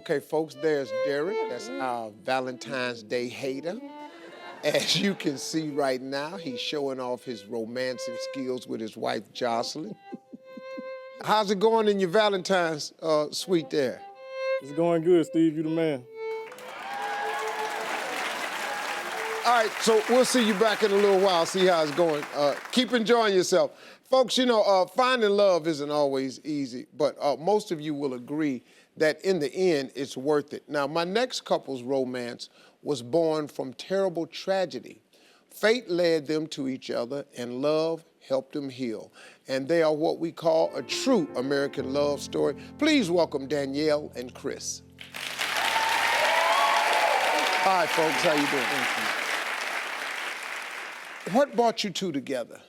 Okay, folks, there's Derek. That's our Valentine's Day hater. As you can see right now, he's showing off his romancing skills with his wife, Jocelyn. How's it going in your Valentine's suite there? It's going good, Steve. You the man. All right, so we'll see you back in a little while, see how it's going. Keep enjoying yourself. Folks, you know, finding love isn't always easy, but most of you will agree that in the end, it's worth it. Now, my next couple's romance was born from terrible tragedy. Fate led them to each other, and love helped them heal. And they are what we call a true American love story. Please welcome Danielle and Chris. Hi, folks, how you doing? What brought you two together?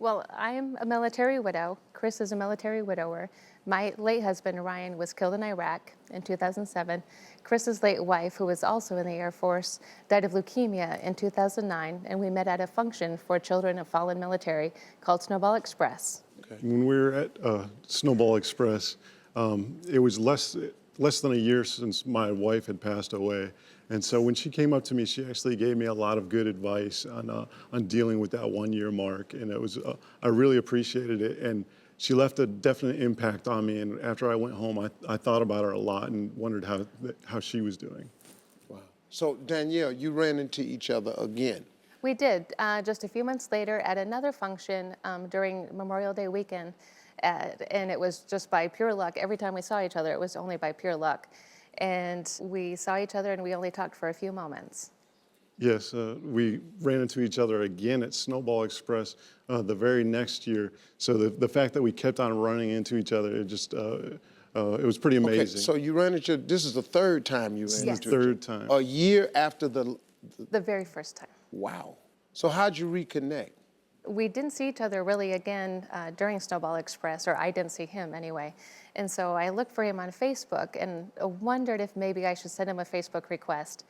Well, I am a military widow. Chris is a military widower. My late husband, Ryan, was killed in Iraq in 2007. Chris's late wife, who was also in the Air Force, died of leukemia in 2009, and we met at a function for children of fallen military called Snowball Express. Okay. When we were at Snowball Express, it was less than a year since my wife had passed away. And so when she came up to me, she actually gave me a lot of good advice on dealing with that 1 year mark. And it was, I really appreciated it. And she left a definite impact on me. And after I went home, I thought about her a lot and wondered how she was doing. Wow. So Danielle, you ran into each other again. We did, just a few months later at another function during Memorial Day weekend. And it was just by pure luck. Every time we saw each other, it was only by pure luck. And we saw each other and we only talked for a few moments. Yes, we ran into each other again at Snowball Express the very next year. So the fact that we kept on running into each other, it just, it was pretty amazing. Okay, so you ran into, this is the third time you ran Yes. into each Third other. time. A year after the The very first time. Wow. So how'd you reconnect? We didn't see each other really again during Snowball Express, or I didn't see him anyway. And so I looked for him on Facebook and wondered if maybe I should send him a Facebook request.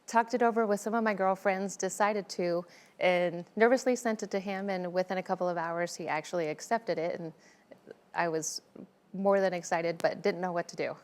Talked it over with some of my girlfriends, decided to, and nervously sent it to him, and within a couple of hours he actually accepted it, and I was more than excited, but didn't know what to do.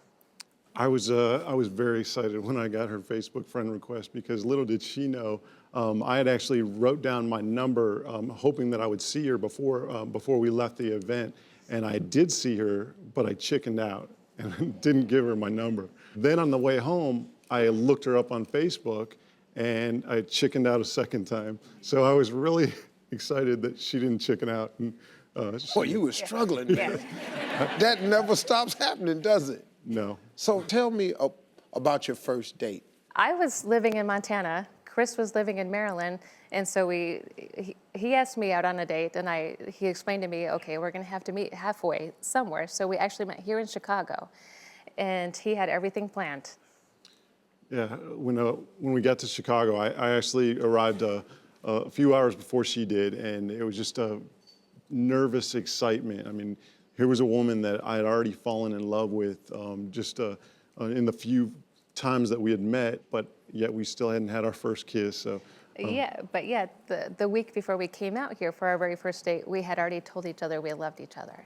I was very excited when I got her Facebook friend request, because little did she know, I had actually wrote down my number, hoping that I would see her before we left the event. And I did see her, but I chickened out and didn't give her my number. Then on the way home, I looked her up on Facebook and I chickened out a second time. So I was really excited that she didn't chicken out. And, Well, you were struggling. Yeah. That never stops happening, does it? No. So tell me about your first date. I was living in Montana. Chris was living in Maryland, and so he asked me out on a date, and he explained to me, okay, we're gonna have to meet halfway somewhere. So we actually met here in Chicago, and he had everything planned. Yeah, when we got to Chicago, I actually arrived a few hours before she did, and it was just a nervous excitement. I mean, here was a woman that I had already fallen in love with just in the few times that we had met, but yet we still hadn't had our first kiss. So Yeah, but yet the week before we came out here for our very first date, we had already told each other we loved each other.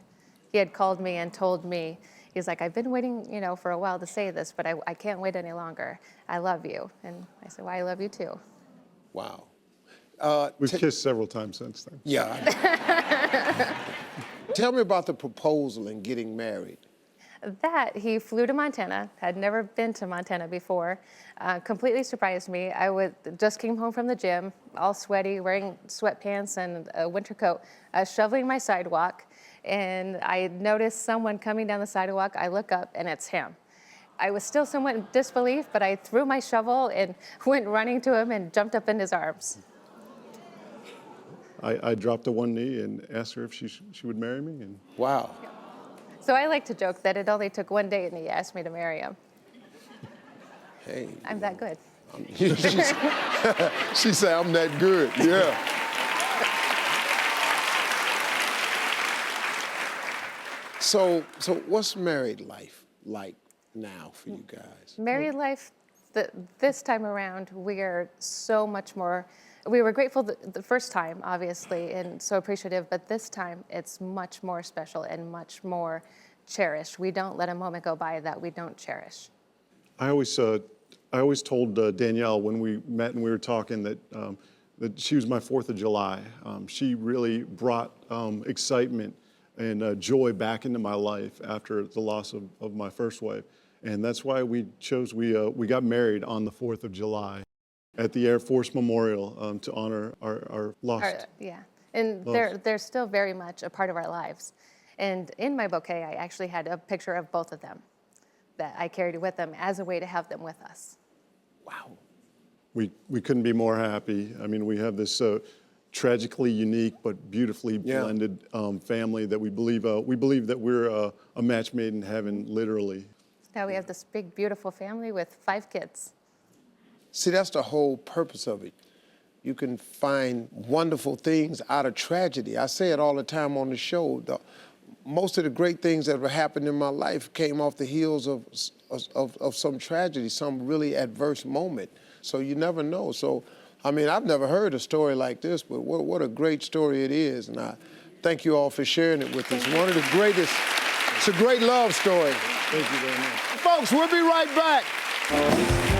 He had called me and told me, he's like, I've been waiting, for a while to say this, but I can't wait any longer. I love you. And I said, well, I love you too. Wow. we've kissed several times since then. Yeah. Tell me about the proposal and getting married. That he flew to Montana, had never been to Montana before, completely surprised me. Just came home from the gym, all sweaty, wearing sweatpants and a winter coat, shoveling my sidewalk, and I noticed someone coming down the sidewalk. I look up, and it's him. I was still somewhat in disbelief, but I threw my shovel and went running to him and jumped up in his arms. I dropped to one knee and asked her if she would marry me. And Wow. So I like to joke that it only took one date and he asked me to marry him. Hey. I'm that good. She said, I'm that good, yeah. So what's married life like now for you guys? Married life, this time around, we are so much more. We were grateful the first time, obviously, and so appreciative, but this time it's much more special and much more cherished. We don't let a moment go by that we don't cherish. I always told Danielle when we met and we were talking that she was my 4th of July. She really brought excitement and joy back into my life after the loss of my first wife. And that's why we got married on the 4th of July at the Air Force Memorial to honor our lost. Yeah, and they're still very much a part of our lives. And in my bouquet, I actually had a picture of both of them that I carried with them as a way to have them with us. Wow. We couldn't be more happy. I mean, we have this tragically unique but beautifully blended family that we believe that we're a match made in heaven, literally. Now we have this big, beautiful family with 5 kids. See, that's the whole purpose of it. You can find wonderful things out of tragedy. I say it all the time on the show. Most of the great things that have happened in my life came off the heels of some tragedy, some really adverse moment. So you never know. So, I mean, I've never heard a story like this, but what a great story it is. And I thank you all for sharing it with us. One of the greatest, it's a great love story. Thank you very much. Folks, we'll be right back.